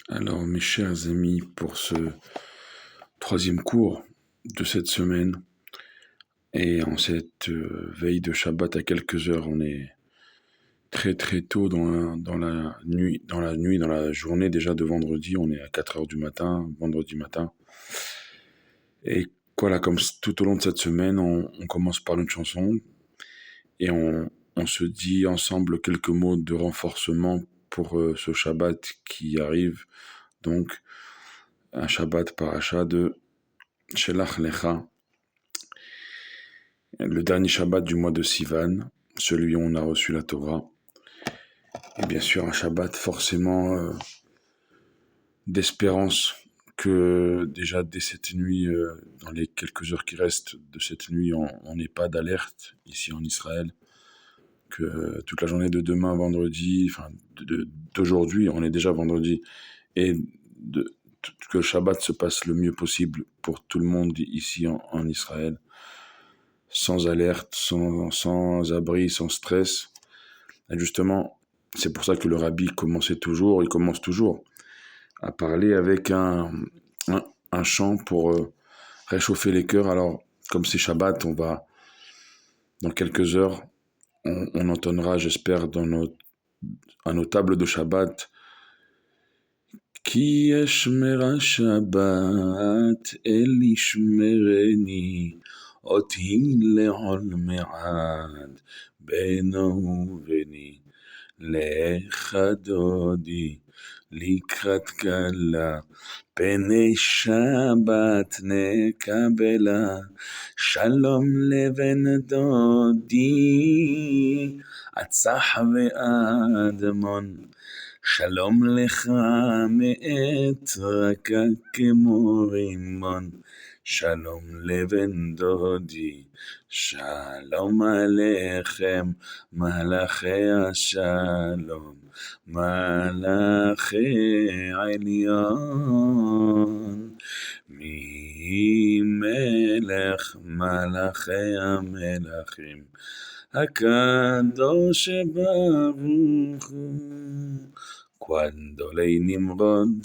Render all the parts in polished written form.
Alors, mes chers amis, pour ce troisième cours de cette semaine, et en cette veille de Shabbat à quelques heures, on est très très tôt dans la journée déjà de vendredi, on est à 4 heures du matin, vendredi matin. Et voilà, comme tout au long de cette semaine, on commence par une chanson et on se dit ensemble quelques mots de renforcement pour ce Shabbat qui arrive. Donc, un Shabbat paracha de Shelach Lecha, le dernier Shabbat du mois de Sivan, celui où on a reçu la Torah. Et bien sûr, un Shabbat forcément d'espérance que déjà dès cette nuit, dans les quelques heures qui restent de cette nuit, on n'ait pas d'alerte ici en Israël, que toute la journée de demain, vendredi, enfin d'aujourd'hui, on est déjà vendredi, et que le Shabbat se passe le mieux possible pour tout le monde ici en Israël, sans alerte, sans abri, sans stress. Et justement, c'est pour ça que le rabbi commence toujours à parler avec un chant pour réchauffer les cœurs. Alors, comme c'est Shabbat, dans quelques heures, on entendra, j'espère, à nos tables de Shabbat, Ki yashmera Shabbat el yishmereni אותי לעול מעד בינו וביני לך דודי לקראת כלה פני שבת נקבלה שלום לבן דודי עצח ואדמון שלום לך מאת רכה כמו רימון שלום לבן דודי, שלום עליכם, מלאכי השלום, מלאכי עליון. מי מלך מלאכי המלכים, הקדוש ברוך הוא. Cuando lei Nimrod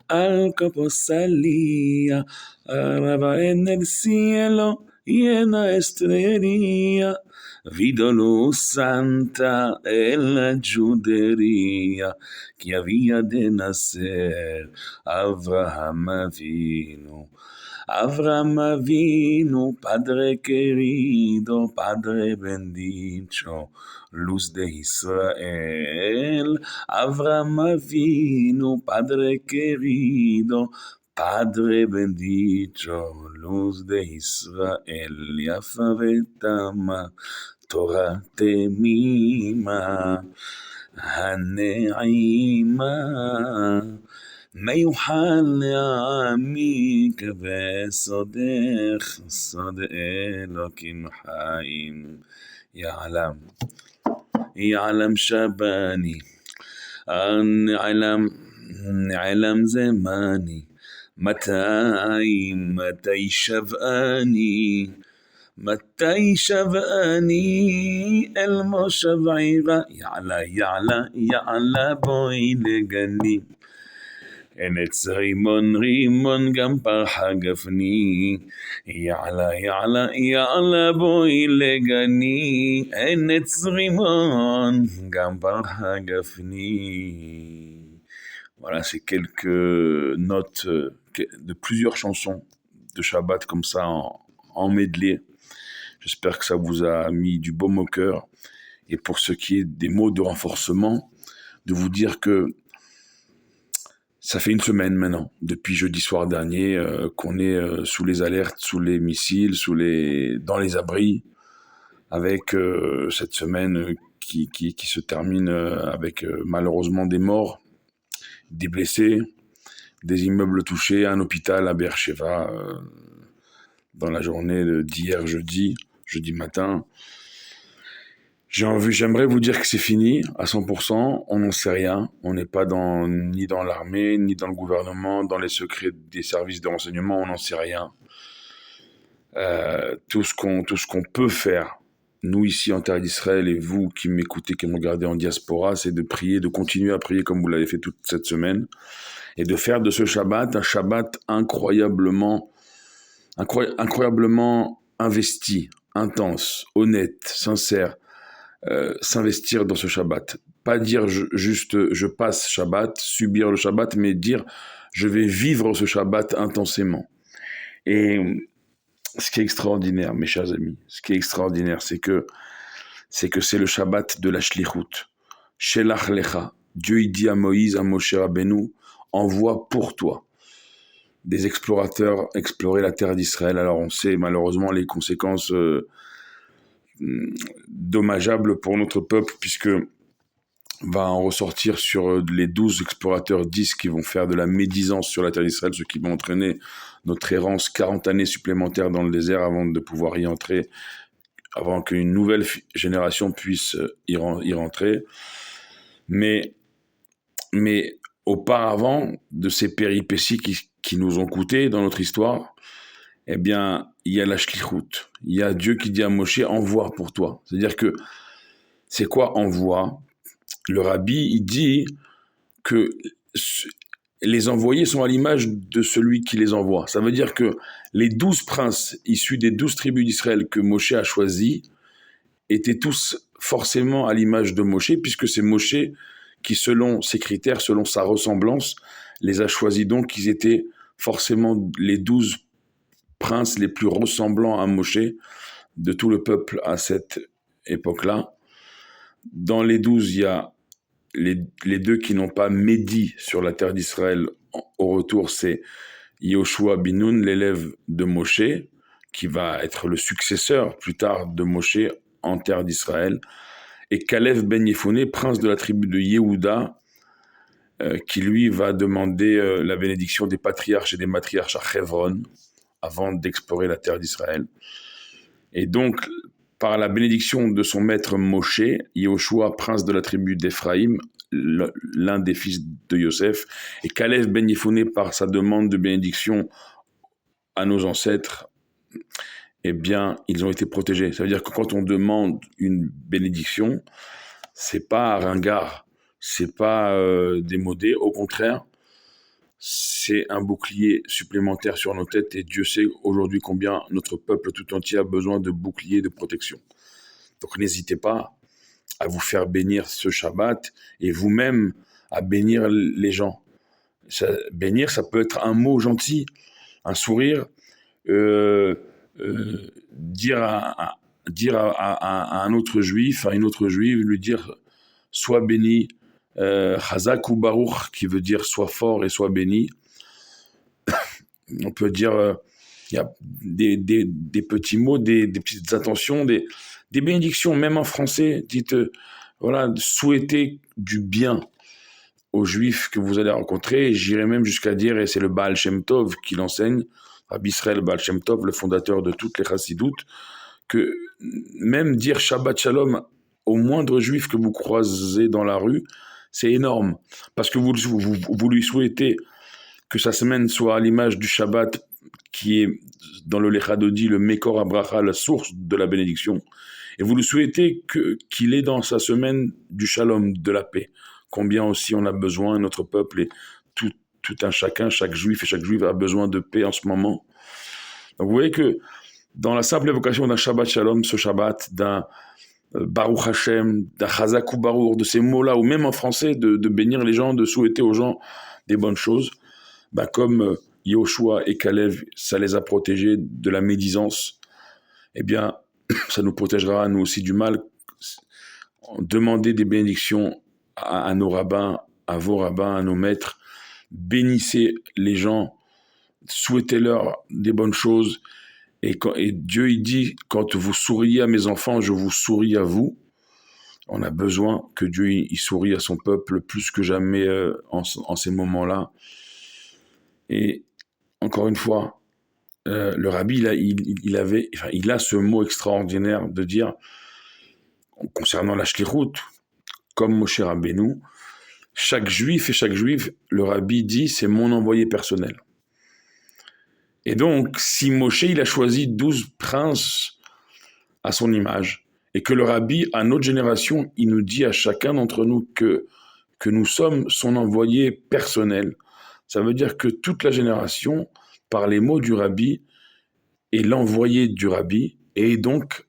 al capo salía, araba en el cielo llena estrella, vido luz santa en la judería que había de nacer Abraham Avinu. Abraham Avinu, Padre querido, Padre bendito, luz de Israel. Abraham Avinu, Padre querido, Padre bendito, luz de Israel. Yafa vetama, Torah temima, הנעימה מיוחל לעמיק בסודך סוד אלוקים חיים יעלם שבני נעלם זמני מתי שבאני אל מושב עירה יעלה בואי לגני אין עץ רימון גם פרחה גפני יעלה בואי לגני אין עץ רימון גם פרחה גפני. Voilà, c'est quelques notes de plusieurs chansons de Shabbat comme ça en medley. J'espère que ça vous a mis du baume au cœur. Et pour ce qui est des mots de renforcement, de vous dire que ça fait une semaine maintenant, depuis jeudi soir dernier, qu'on est sous les alertes, sous les missiles, dans les abris, avec cette semaine qui se termine avec malheureusement des morts, des blessés, des immeubles touchés, un hôpital à Beersheva dans la journée d'hier jeudi matin. J'aimerais vous dire que c'est fini à 100%, on n'en sait rien, on n'est pas ni dans l'armée, ni dans le gouvernement, dans les secrets des services de renseignement, on n'en sait rien. Tout ce qu'on peut faire, nous ici en terre d'Israël et vous qui m'écoutez, qui me regardez en diaspora, c'est de prier, de continuer à prier comme vous l'avez fait toute cette semaine et de faire de ce Shabbat un Shabbat incroyablement investi, intense, honnête, sincère, s'investir dans ce Shabbat. Pas dire juste je passe Shabbat, subir le Shabbat, mais dire je vais vivre ce Shabbat intensément. Et ce qui est extraordinaire, mes chers amis, ce qui est extraordinaire, c'est que c'est le Shabbat de la Shlichut. Shelach lecha. Dieu il dit à Moïse, à Moshe Rabbeinu, envoie pour toi des explorateurs explorer la terre d'Israël. Alors on sait malheureusement les conséquences dommageables pour notre peuple, puisque va en ressortir sur les 12 explorateurs 10 qui vont faire de la médisance sur la terre d'Israël, ce qui va entraîner notre errance 40 années supplémentaires dans le désert avant de pouvoir y entrer, avant qu'une nouvelle génération puisse y rentrer. Mais auparavant de ces péripéties qui nous ont coûté dans notre histoire, eh bien, il y a la shlichut. Il y a Dieu qui dit à Moshe, envoie pour toi. C'est-à-dire que, c'est quoi envoie? Le rabbi, il dit que les envoyés sont à l'image de celui qui les envoie. Ça veut dire que les 12 princes issus des 12 tribus d'Israël que Moshe a choisis étaient tous forcément à l'image de Moshe, puisque c'est Moshe qui, selon ses critères, selon sa ressemblance, les a choisis. Donc, ils étaient forcément les 12 princes les plus ressemblants à Moshe de tout le peuple à cette époque-là. Dans les 12, il y a les deux qui n'ont pas médit sur la terre d'Israël au retour, c'est Yoshua bin Nun, l'élève de Moshe, qui va être le successeur plus tard de Moshe en terre d'Israël, et Kalev ben Yefouné, prince de la tribu de Yehuda, qui lui va demander la bénédiction des patriarches et des matriarches à Hebron avant d'explorer la terre d'Israël. Et donc, par la bénédiction de son maître Moshe, Yehoshua, prince de la tribu d'Éphraïm, l'un des fils de Yosef, et Kalev ben Yefouné, par sa demande de bénédiction à nos ancêtres, eh bien, ils ont été protégés. Ça veut dire que quand on demande une bénédiction, c'est pas ringard, c'est pas démodé, au contraire, c'est un bouclier supplémentaire sur nos têtes, et Dieu sait aujourd'hui combien notre peuple tout entier a besoin de boucliers de protection. Donc n'hésitez pas à vous faire bénir ce Shabbat et vous-même à bénir les gens. Bénir, ça peut être un mot gentil, un sourire, dire à un autre juif, à une autre juive, lui dire « sois béni », Chazak ou Baruch, qui veut dire « sois fort et sois béni ». On peut dire, il y a des petits mots, des petites attentions, des bénédictions, même en français. Dites, voilà, souhaitez du bien aux Juifs que vous allez rencontrer. Et j'irai même jusqu'à dire, et c'est le Baal Shem Tov qui l'enseigne, Rabbi Israël Baal Shem Tov, le fondateur de toutes les chassidoutes, que même dire Shabbat Shalom au moindre Juif que vous croisez dans la rue, c'est énorme. Parce que vous lui souhaitez que sa semaine soit à l'image du Shabbat, qui est dans le Lecha Dodi, le Mekor Abracha, la source de la bénédiction. Et vous lui souhaitez qu'il ait dans sa semaine du Shalom, de la paix. Combien aussi on a besoin, notre peuple et tout un chacun, chaque juif et chaque juive a besoin de paix en ce moment. Donc vous voyez que dans la simple évocation d'un Shabbat Shalom, ce Shabbat, d'un Baruch Hashem, d'un Chazak ou Baruch, de ces mots-là, ou même en français, de bénir les gens, de souhaiter aux gens des bonnes choses, comme Yehoshua et Kalev, ça les a protégés de la médisance, eh bien, ça nous protégera nous aussi du mal. Demandez des bénédictions à nos rabbins, à vos rabbins, à nos maîtres. Bénissez les gens, souhaitez-leur des bonnes choses. Et Dieu, il dit, quand vous souriez à mes enfants, je vous souris à vous. On a besoin que Dieu il sourie à son peuple plus que jamais en ces moments-là. Et encore une fois, le rabbi, il a ce mot extraordinaire de dire, concernant la shlichut, comme Moshe Rabbeinu, chaque juif et chaque juive, le rabbi dit, c'est mon envoyé personnel. Et donc, si Moshe, il a choisi 12 princes à son image, et que le rabbi, à notre génération, il nous dit à chacun d'entre nous que nous sommes son envoyé personnel, Ça veut dire que toute la génération, par les mots du Rabbi, est l'envoyé du Rabbi, et donc,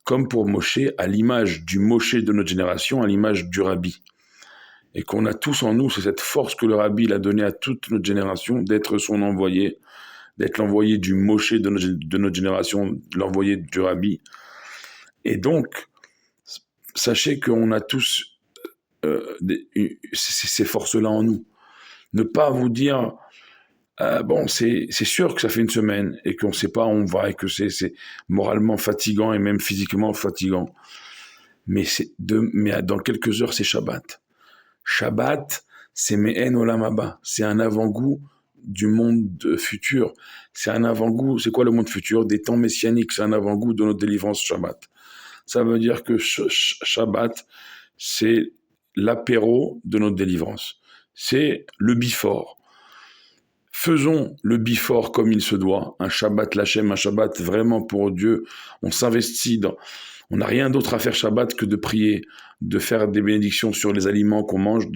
comme pour Moshe, à l'image du Moshe de notre génération, à l'image du Rabbi. Et qu'on a tous en nous, c'est cette force que le Rabbi l'a donnée à toute notre génération, d'être son envoyé, d'être l'envoyé du Moshe de notre génération, l'envoyé du Rabbi. Et donc, sachez qu'on a tous ces forces-là en nous. Ne pas vous dire, bon, c'est sûr que ça fait une semaine et qu'on ne sait pas où on va et que c'est moralement fatigant et même physiquement fatigant. Mais dans quelques heures, c'est Shabbat. Shabbat, c'est Me'en Olam Haba. C'est un avant-goût du monde futur. C'est un avant-goût. C'est quoi le monde futur? Des temps messianiques. C'est un avant-goût de notre délivrance Shabbat. Ça veut dire que Shabbat, c'est l'apéro de notre délivrance. C'est le before. Faisons le before comme il se doit. Un Shabbat Lachem, un Shabbat vraiment pour Dieu. On s'investit on n'a rien d'autre à faire Shabbat que de prier, de faire des bénédictions sur les aliments qu'on mange,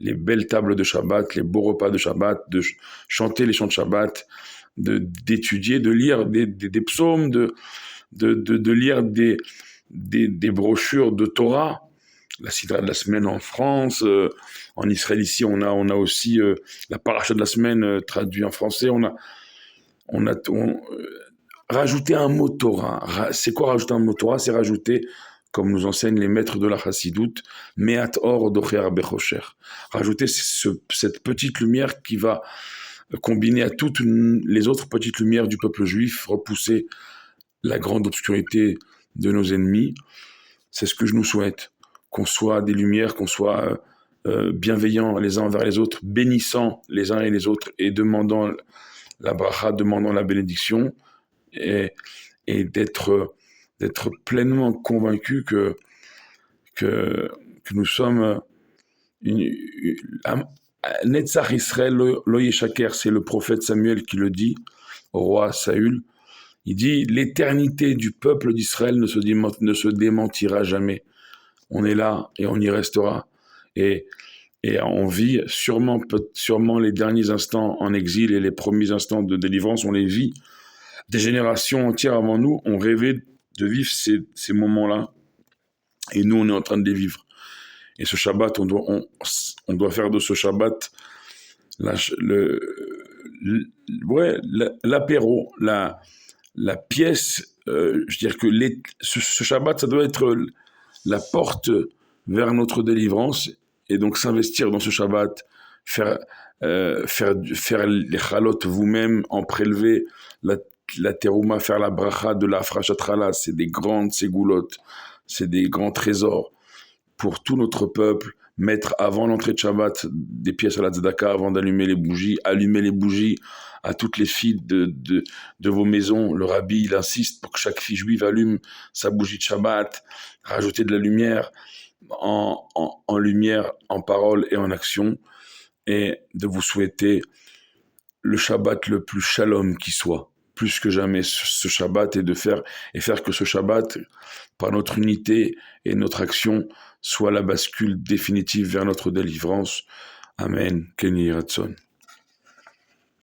les belles tables de Shabbat, les beaux repas de Shabbat, de chanter les chants de Shabbat, d'étudier, de lire des psaumes, de lire des brochures de Torah. La Sidra de la semaine en France, en Israël ici, on a aussi la paracha de la semaine traduite en français. Rajouter un mot Torah. C'est quoi rajouter un mot Torah? C'est rajouter, comme nous enseignent les maîtres de la Chassidoute, Me'at Or Docher Bechocher. Rajouter cette petite lumière qui va combiner à toutes les autres petites lumières du peuple juif, repousser la grande obscurité de nos ennemis. C'est ce que je nous souhaite. Qu'on soit des lumières, qu'on soit bienveillants les uns envers les autres, bénissant les uns et les autres et demandant la bracha, demandant la bénédiction, et d'être pleinement convaincu que nous sommes Netzach Israël lo yeshaker, c'est le prophète Samuel qui le dit au roi Saül. Il dit l'éternité du peuple d'Israël ne se démentira jamais. On est là et on y restera. Et on vit sûrement les derniers instants en exil et les premiers instants de délivrance, on les vit. Des générations entières avant nous ont rêvé de vivre ces moments-là. Et nous, on est en train de les vivre. Et ce Shabbat, on doit faire de ce Shabbat l'apéro, la pièce. Je veux dire que ce Shabbat, ça doit être la porte vers notre délivrance. Et donc s'investir dans ce Shabbat, faire les chalotes vous-même, en prélever la terouma, faire la bracha de la frachatchala, c'est des grandes ségoulottes, c'est des grands trésors pour tout notre peuple. Mettre avant l'entrée de Shabbat des pièces à la tzedaka avant d'allumer les bougies, allumer les bougies à toutes les filles de vos maisons. Le rabbi, il insiste pour que chaque fille juive allume sa bougie de Shabbat, rajouter de la lumière en lumière, en parole et en action, et de vous souhaiter le Shabbat le plus shalom qui soit, plus que jamais ce Shabbat, et faire que ce Shabbat, par notre unité et notre action, soit la bascule définitive vers notre délivrance. Amen. Kenny Ratson.